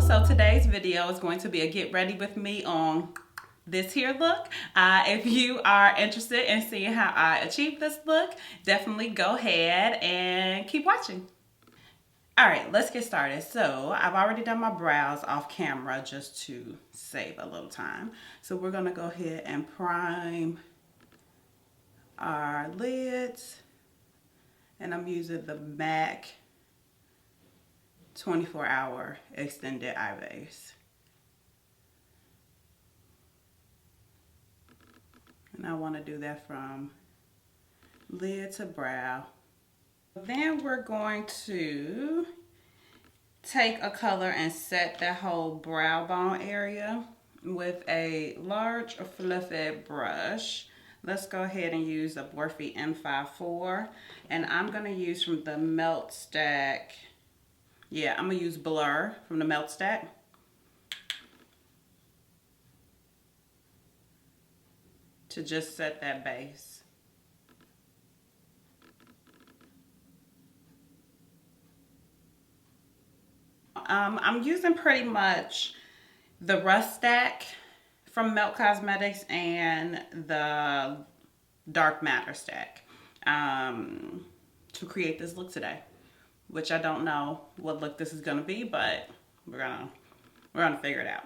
So today's video is going to be a get ready with me on this here look. If you are interested in seeing how I achieve this look, definitely go ahead and keep watching. All right, let's get started. So I've already done my brows off camera just to save a little time. So we're gonna go ahead and prime our lids. And I'm using the MAC 24-hour extended eye base. And I want to do that from lid to brow. Then we're going to take a color and set that whole brow bone area with a large fluffy brush. Let's go ahead and use a Morphe M54, and I'm going to use from the Melt Stack. Yeah, I'm going to use Blur from the Melt Stack. To just set that base. I'm using pretty much the Rust Stack from Melt Cosmetics and the Dark Matter Stack to create this look today, which I don't know what look this is gonna be, but we're gonna figure it out.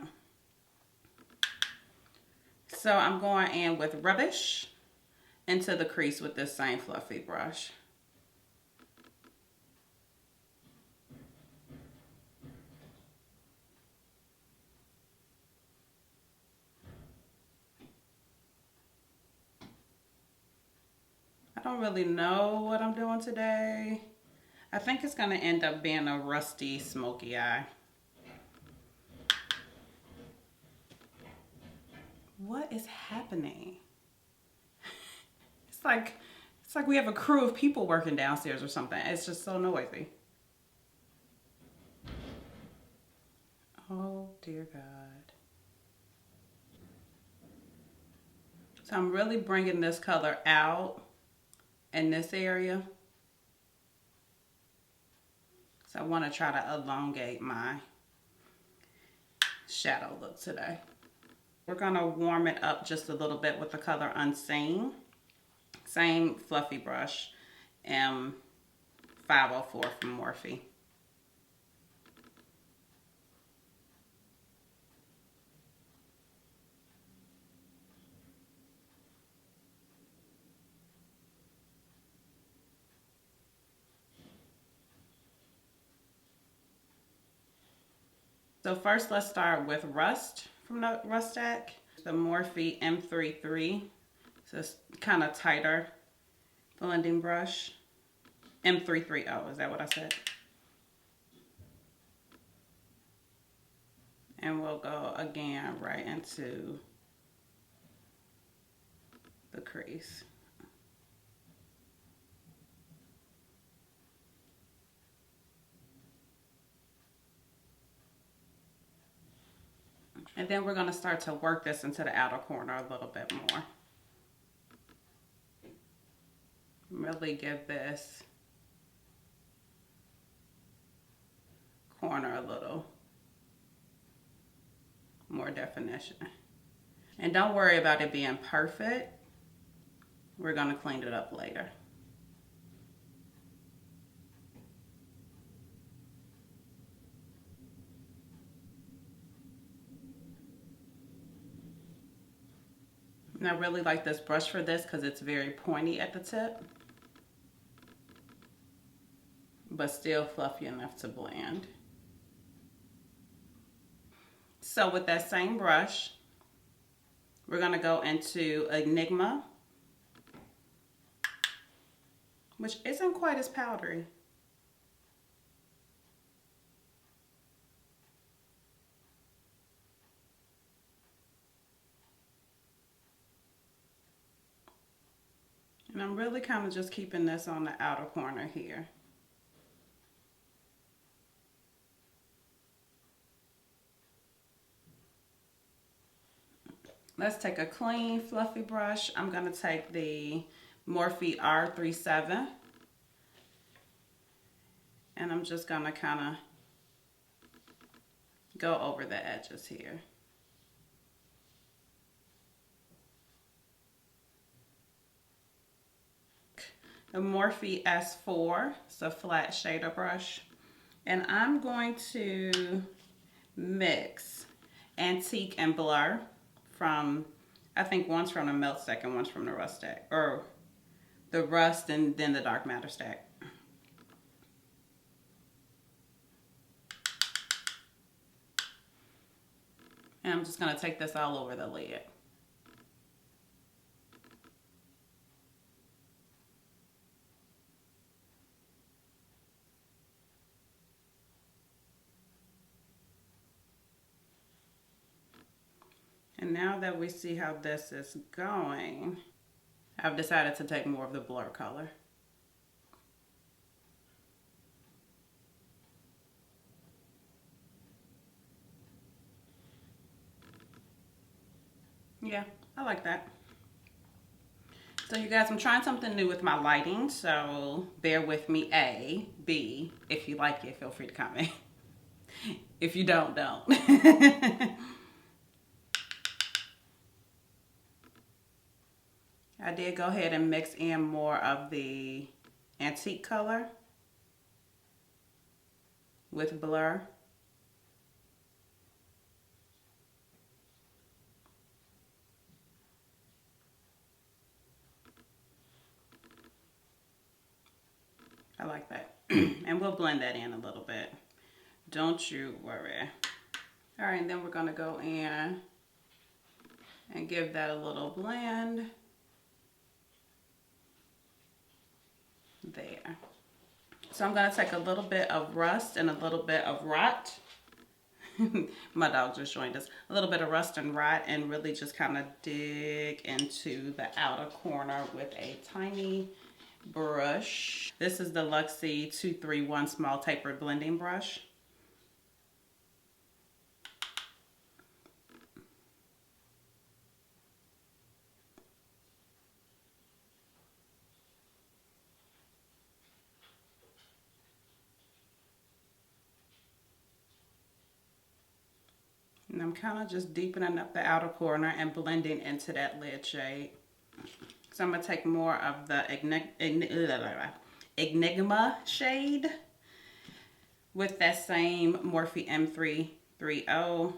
So I'm going in with Rubbish into the crease with this same fluffy brush. I don't really know what I'm doing today. I think it's gonna end up being a rusty smoky eye. What is happening? It's like we have a crew of people working downstairs or something. It's just so noisy. Oh dear God. So I'm really bringing this color out in this area. So I want to try to elongate my shadow look today. We're going to warm it up just a little bit with the color Unseen. Same fluffy brush, M504 from Morphe. So first let's start with Rust from the Rust Stack. The Morphe M33. So it's kind of tighter blending brush. M330, is that what I said? And we'll go again right into the crease. And then we're going to start to work this into the outer corner a little bit more. Really give this corner a little more definition. And don't worry about it being perfect. We're going to clean it up later. And I really like this brush for this because it's very pointy at the tip, but still fluffy enough to blend. So with that same brush, we're going to go into Enigma, which isn't quite as powdery. And I'm really kind of just keeping this on the outer corner here. Let's take a clean, fluffy brush. I'm going to take the Morphe R37. And I'm just going to kind of go over the edges here. The Morphe S4, it's a flat shader brush. And I'm going to mix Antique and Blur from, I think one's from the Melt Stack and one's from the Rust Stack, or the Rust and then the Dark Matter Stack. And I'm just gonna take this all over the lid. And now that we see how this is going, I've decided to take more of the Blur color. Yeah, I like that. So you guys, I'm trying something new with my lighting, so bear with me. A, B, if you like it, feel free to comment. If you don't, don't. I did go ahead and mix in more of the Antique color with Blur. I like that. And we'll blend that in a little bit. Don't you worry. All right, and then we're gonna go in and give that a little blend. There. So I'm gonna take a little bit of Rust and a little bit of Rot. My dog just joined us. A little bit of Rust and Rot, and really just kind of dig into the outer corner with a tiny brush. This is the Luxie 231 small tapered blending brush. And I'm kind of just deepening up the outer corner and blending into that lid shade. So I'm going to take more of the Enigma shade with that same Morphe M330.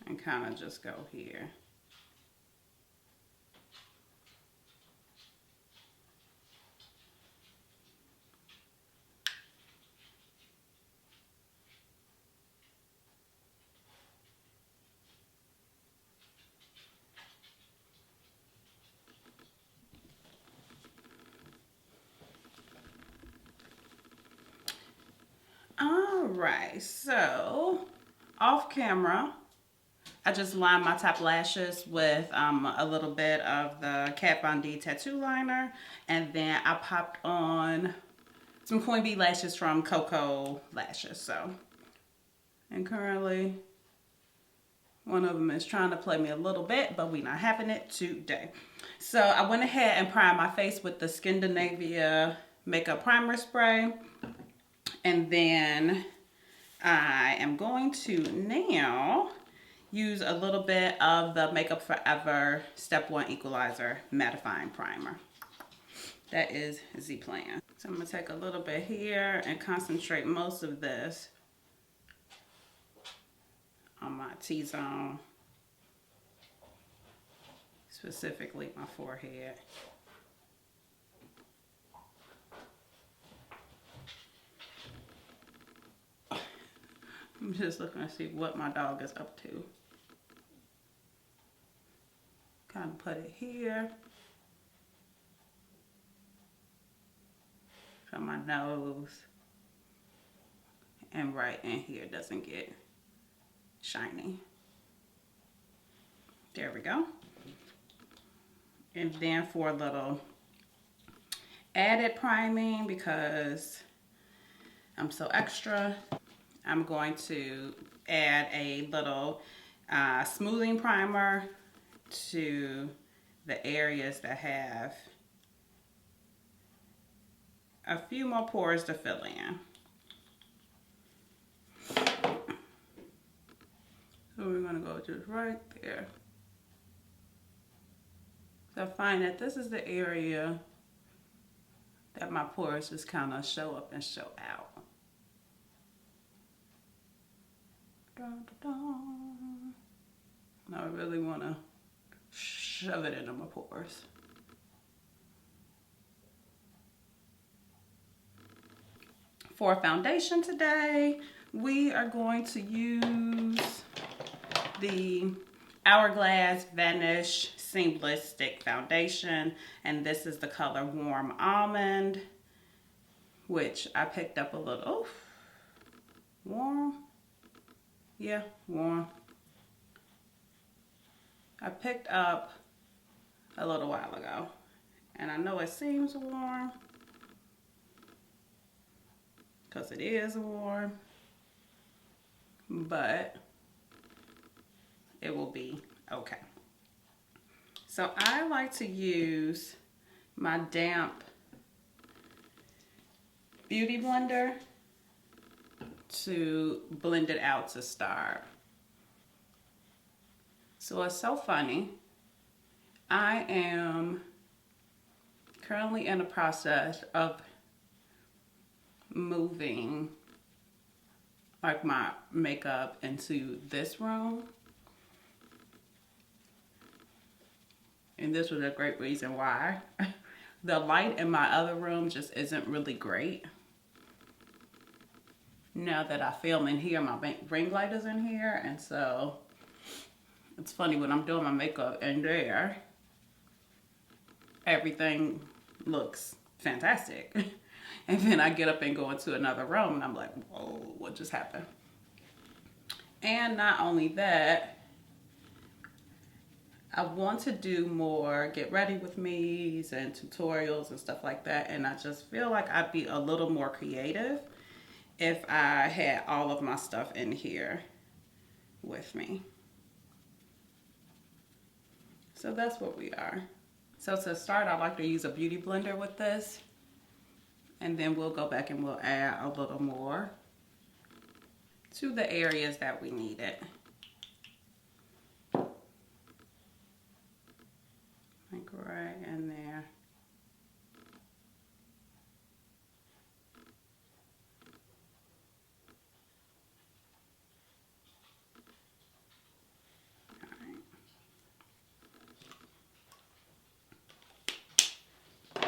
And kind of just go here. Alright, so off camera, I just lined my top lashes with a little bit of the Kat Von D tattoo liner, and then I popped on some Queen Bee lashes from Coco Lashes. So, and currently one of them is trying to play me a little bit, but we're not having it today. So I went ahead and primed my face with the Scandinavia Makeup Primer Spray. And then I am going to now use a little bit of the Makeup Forever Step 1 Equalizer Mattifying Primer. That is the plan. So I'm going to take a little bit here and concentrate most of this on my T-zone, specifically my forehead. I'm just looking to see what my dog is up to. Kind of put it here. So my nose and right in here doesn't get shiny. There we go. And then for a little added priming, because I'm so extra, I'm going to add a little smoothing primer to the areas that have a few more pores to fill in. So we're gonna go just right there. So I find that this is the area that my pores just kind of show up and show out. Dun, dun, dun. Now I really want to shove it into my pores. For foundation today, we are going to use the Hourglass Vanish Seamless Stick Foundation, and this is the color Warm Almond, which I picked up a little, warm, yeah, warm. I picked up a little while ago, and I know it seems warm, because it is warm, but it will be okay. So I like to use my damp beauty blender to blend it out to start. So it's so funny. I am currently in the process of moving like my makeup into this room. And this was a great reason why. The light in my other room just isn't really great. Now that I film in here, my ring light is in here, and so it's funny when I'm doing my makeup in there, everything looks fantastic. And then I get up and go into another room and I'm like, whoa, what just happened? And not only that, I want to do more get ready with me's and tutorials and stuff like that. And I just feel like I'd be a little more creative if I had all of my stuff in here with me. So that's what we are. So to start, I like to use a beauty blender with this. And then we'll go back and we'll add a little more to the areas that we need it. Like right in there.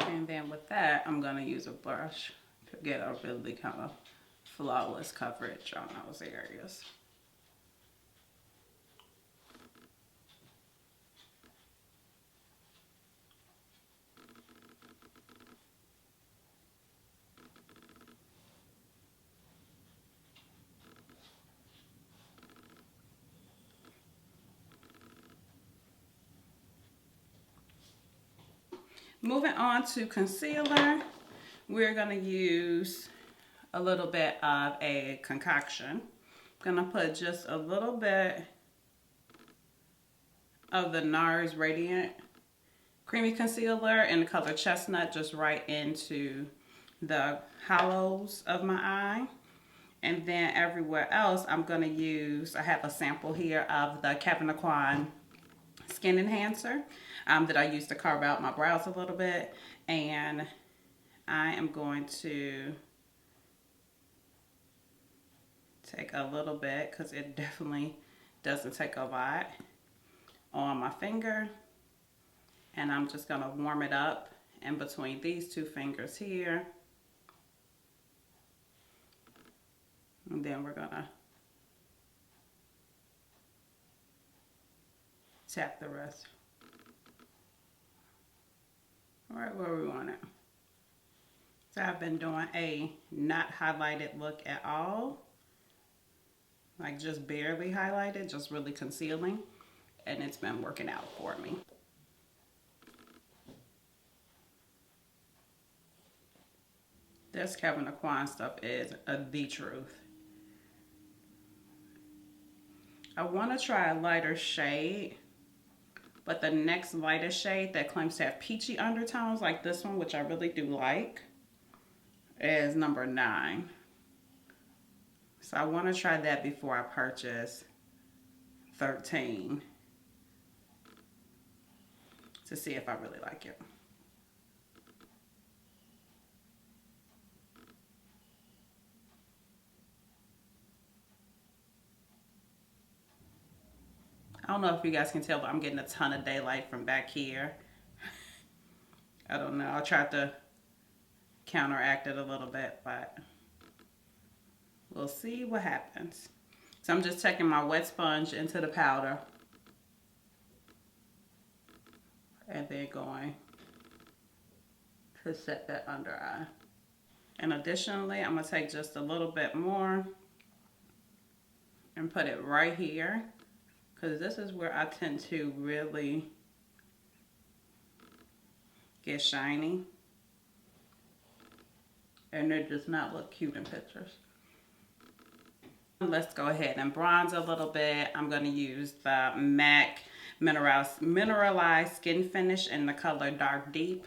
And then with that, I'm going to use a brush to get a really kind of flawless coverage on those areas. Moving on to concealer, we're going to use a little bit of a concoction. I'm going to put just a little bit of the NARS Radiant Creamy Concealer in the color Chestnut just right into the hollows of my eye. And then everywhere else, I'm going to use, I have a sample here of the Kevyn Aucoin Skin Enhancer that I used to carve out my brows a little bit. And I am going to take a little bit, because it definitely doesn't take a lot, on my finger. And I'm just going to warm it up in between these two fingers here. And then we're going to tap the rest right where we want it. So I've been doing a not highlighted look at all, like just barely highlighted, just really concealing, and it's been working out for me. This Kevyn Aucoin stuff is the truth. I want to try a lighter shade, but the next lightest shade that claims to have peachy undertones, like this one, which I really do like, as number 9. So I want to try that before I purchase 13 to see if I really like it. I don't know if you guys can tell, but I'm getting a ton of daylight from back here. I don't know. I tried to counteract it a little bit, but we'll see what happens. So I'm just taking my wet sponge into the powder and then going to set that under eye. And additionally, I'm going to take just a little bit more and put it right here, because this is where I tend to really get shiny. And it does not look cute in pictures. Let's go ahead and bronze a little bit. I'm going to use the MAC Mineralized Skin Finish in the color Dark Deep.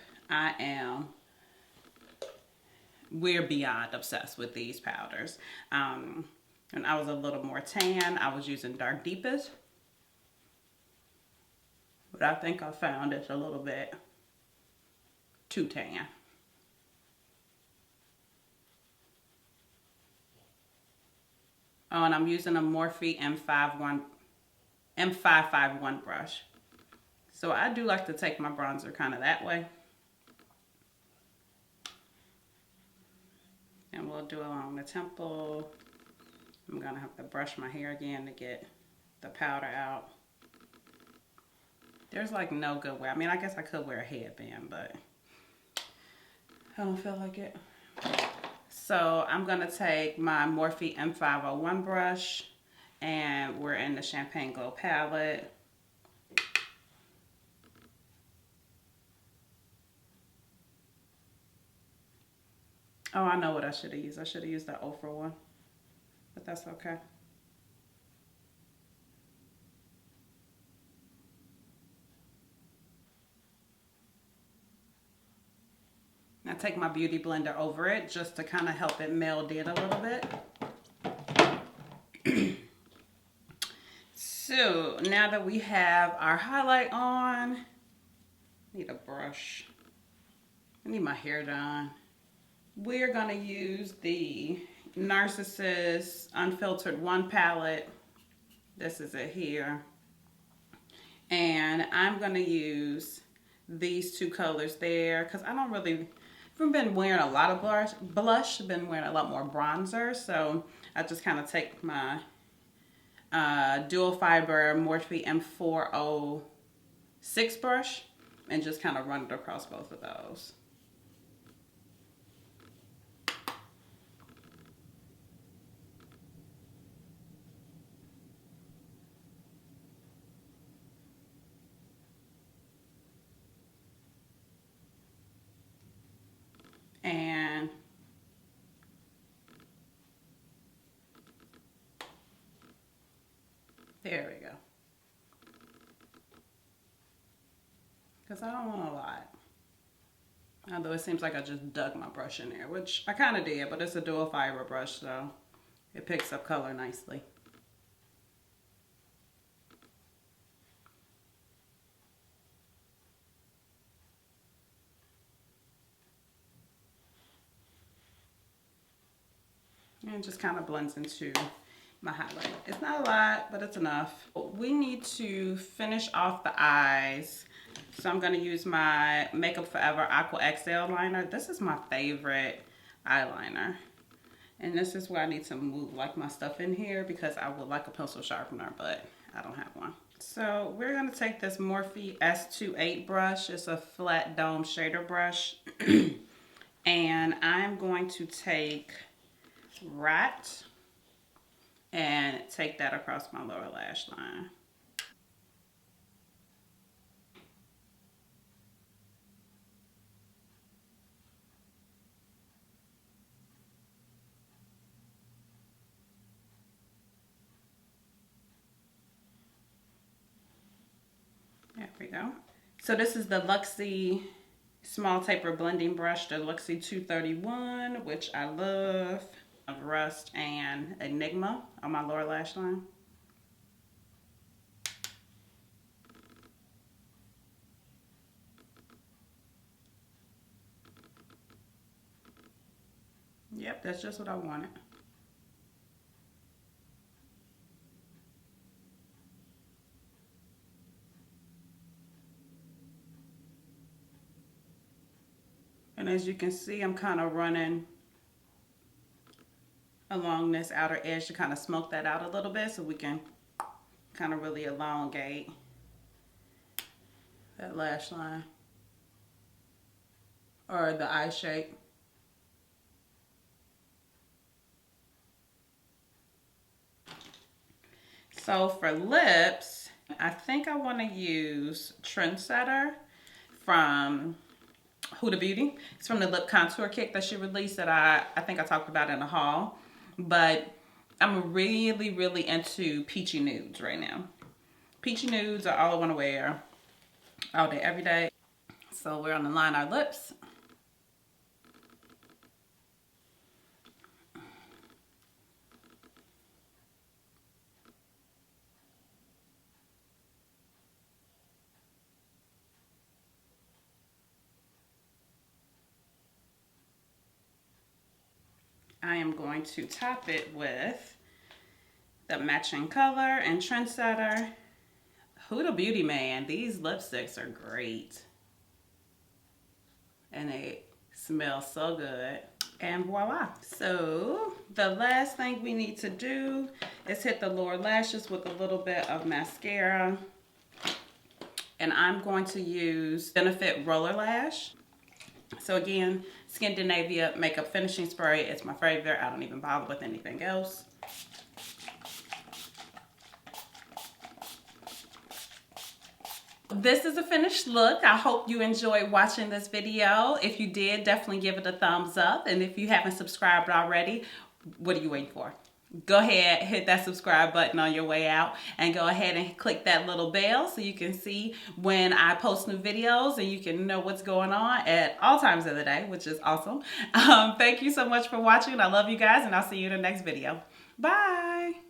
We're beyond obsessed with these powders. When I was a little more tan, I was using Dark Deepest. But I think I found it's a little bit too tan. Oh, and I'm using a Morphe M551 brush. So I do like to take my bronzer kind of that way. And we'll do along the temple. I'm gonna have to brush my hair again to get the powder out. There's like no good way. I mean, I guess I could wear a headband, but I don't feel like it. So I'm gonna take my Morphe M501 brush, and we're in the Champagne Glow palette. Oh, I know what I should have used. I should have used the Ofra one, but that's okay. Now take my beauty blender over it just to kind of help it meld in a little bit. So now that we have our highlight on, I need a brush. I need my hair done. We're gonna use the Narcissus Unfiltered 1 palette. This is it here. And I'm gonna use these 2 colors there because I haven't been wearing a lot of blush, been wearing a lot more bronzer. So I just kind of take my dual fiber Morphe M406 brush and just kind of run it across both of those. And there we go. Because I don't want a lot. Although it seems like I just dug my brush in there, which I kind of did, but it's a dual fiber brush, so it picks up color nicely. And it just kind of blends into my highlight. It's not a lot, but it's enough. We need to finish off the eyes. So I'm gonna use my Makeup Forever Aqua XL liner. This is my favorite eyeliner. And this is where I need to move like my stuff in here because I would like a pencil sharpener, but I don't have one. So we're gonna take this Morphe S28 brush. It's a flat dome shader brush. And I'm going to take Rat and take that across my lower lash line. There we go. So this is the Luxie small taper blending brush, the Luxie 231, which I love, of Rust and Enigma on my lower lash line. Yep, that's just what I wanted. And as you can see, I'm kind of running along this outer edge to kind of smoke that out a little bit so we can kind of really elongate that lash line or the eye shape. So for lips, I think I want to use Trendsetter from Huda Beauty. It's from the lip contour kit that she released that I think I talked about in the haul. But I'm really, really into peachy nudes right now. Peachy nudes are all I want to wear all day, every day. So we're going to line our lips. I am going to top it with the matching color and Trendsetter. Huda Beauty, man, these lipsticks are great. And they smell so good. And voila. So the last thing we need to do is hit the lower lashes with a little bit of mascara. And I'm going to use Benefit Roller Lash. So again, Scandinavia Makeup Finishing Spray. It's my favorite. I don't even bother with anything else. This is a finished look. I hope you enjoyed watching this video. If you did, definitely give it a thumbs up. And if you haven't subscribed already, what are you waiting for? Go ahead, hit that subscribe button on your way out and go ahead and click that little bell so you can see when I post new videos and you can know what's going on at all times of the day, which is awesome. Thank you so much for watching. I love you guys and I'll see you in the next video. Bye.